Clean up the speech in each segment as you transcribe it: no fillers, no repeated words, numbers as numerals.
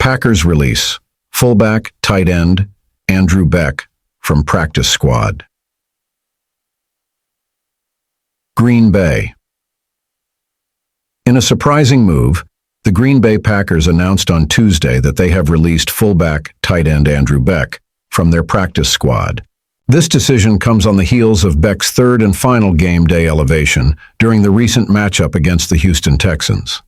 Packers release fullback, tight end, Andrew Beck from practice squad. Green Bay. In a surprising move, the Green Bay Packers announced on Tuesday that they have released fullback, tight end Andrew Beck from their practice squad. This decision comes on the heels of Beck's third and final game day elevation during the recent matchup against the Houston Texans.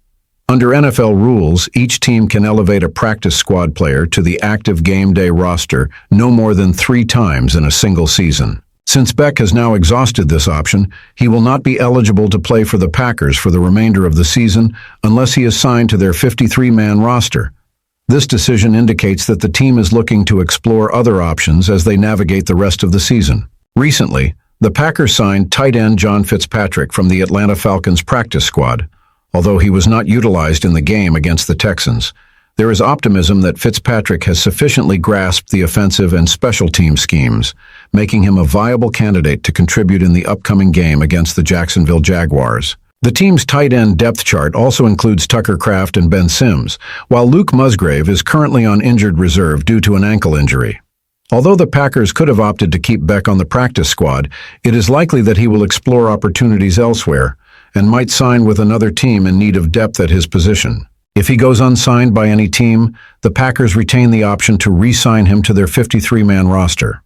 Under NFL rules, each team can elevate a practice squad player to the active game day roster no more than 3 times in a single season. Since Beck has now exhausted this option, he will not be eligible to play for the Packers for the remainder of the season unless he is signed to their 53-man roster. This decision indicates that the team is looking to explore other options as they navigate the rest of the season. Recently, the Packers signed tight end John Fitzpatrick from the Atlanta Falcons practice squad. Although he was not utilized in the game against the Texans, there is optimism that Fitzpatrick has sufficiently grasped the offensive and special team schemes, making him a viable candidate to contribute in the upcoming game against the Jacksonville Jaguars. The team's tight end depth chart also includes Tucker Kraft and Ben Sims, while Luke Musgrave is currently on injured reserve due to an ankle injury. Although the Packers could have opted to keep Beck on the practice squad, it is likely that he will explore opportunities elsewhere and might sign with another team in need of depth at his position. If he goes unsigned by any team, the Packers retain the option to re-sign him to their 53-man roster.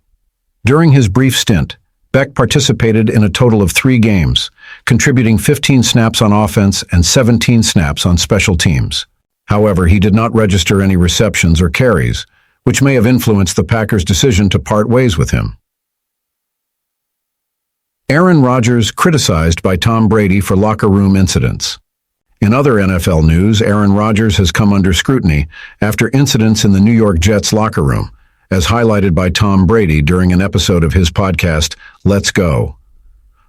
During his brief stint, Beck participated in a total of 3 games, contributing 15 snaps on offense and 17 snaps on special teams. However, he did not register any receptions or carries, which may have influenced the Packers' decision to part ways with him. Aaron Rodgers criticized by Tom Brady for locker room incidents. In other NFL news, Aaron Rodgers has come under scrutiny after incidents in the New York Jets locker room, as highlighted by Tom Brady during an episode of his podcast, Let's Go.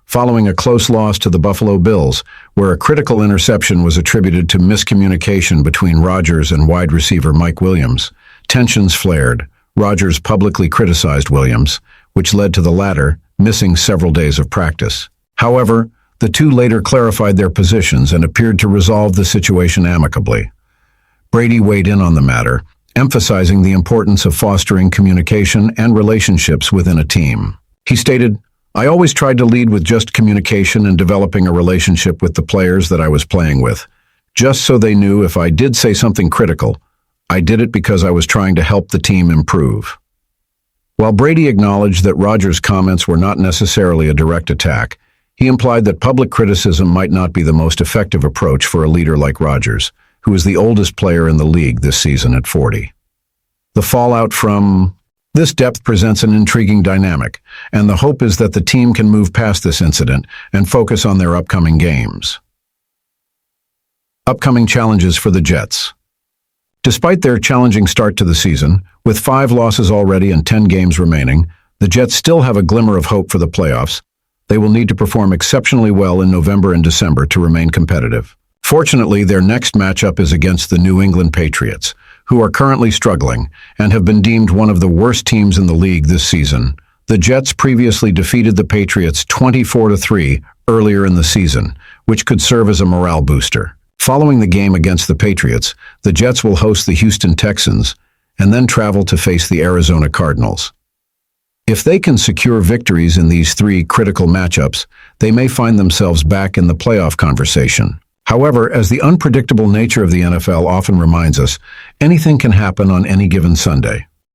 Following a close loss to the Buffalo Bills, where a critical interception was attributed to miscommunication between Rodgers and wide receiver Mike Williams, tensions flared. Rodgers publicly criticized Williams, which led to the latter missing several days of practice. However, the two later clarified their positions and appeared to resolve the situation amicably. Brady weighed in on the matter, emphasizing the importance of fostering communication and relationships within a team. He stated, "I always tried to lead with just communication and developing a relationship with the players that I was playing with, just so they knew if I did say something critical, I did it because I was trying to help the team improve." While Brady acknowledged that Rodgers' comments were not necessarily a direct attack, he implied that public criticism might not be the most effective approach for a leader like Rodgers, who is the oldest player in the league this season at 40. The fallout from this depth presents an intriguing dynamic, and the hope is that the team can move past this incident and focus on their upcoming games. Upcoming challenges for the Jets. Despite their challenging start to the season, with 5 losses already and 10 games remaining, the Jets still have a glimmer of hope for the playoffs. They will need to perform exceptionally well in November and December to remain competitive. Fortunately, their next matchup is against the New England Patriots, who are currently struggling and have been deemed one of the worst teams in the league this season. The Jets previously defeated the Patriots 24-3 earlier in the season, which could serve as a morale booster. Following the game against the Patriots, the Jets will host the Houston Texans and then travel to face the Arizona Cardinals. If they can secure victories in these 3 critical matchups, they may find themselves back in the playoff conversation. However, as the unpredictable nature of the NFL often reminds us, anything can happen on any given Sunday.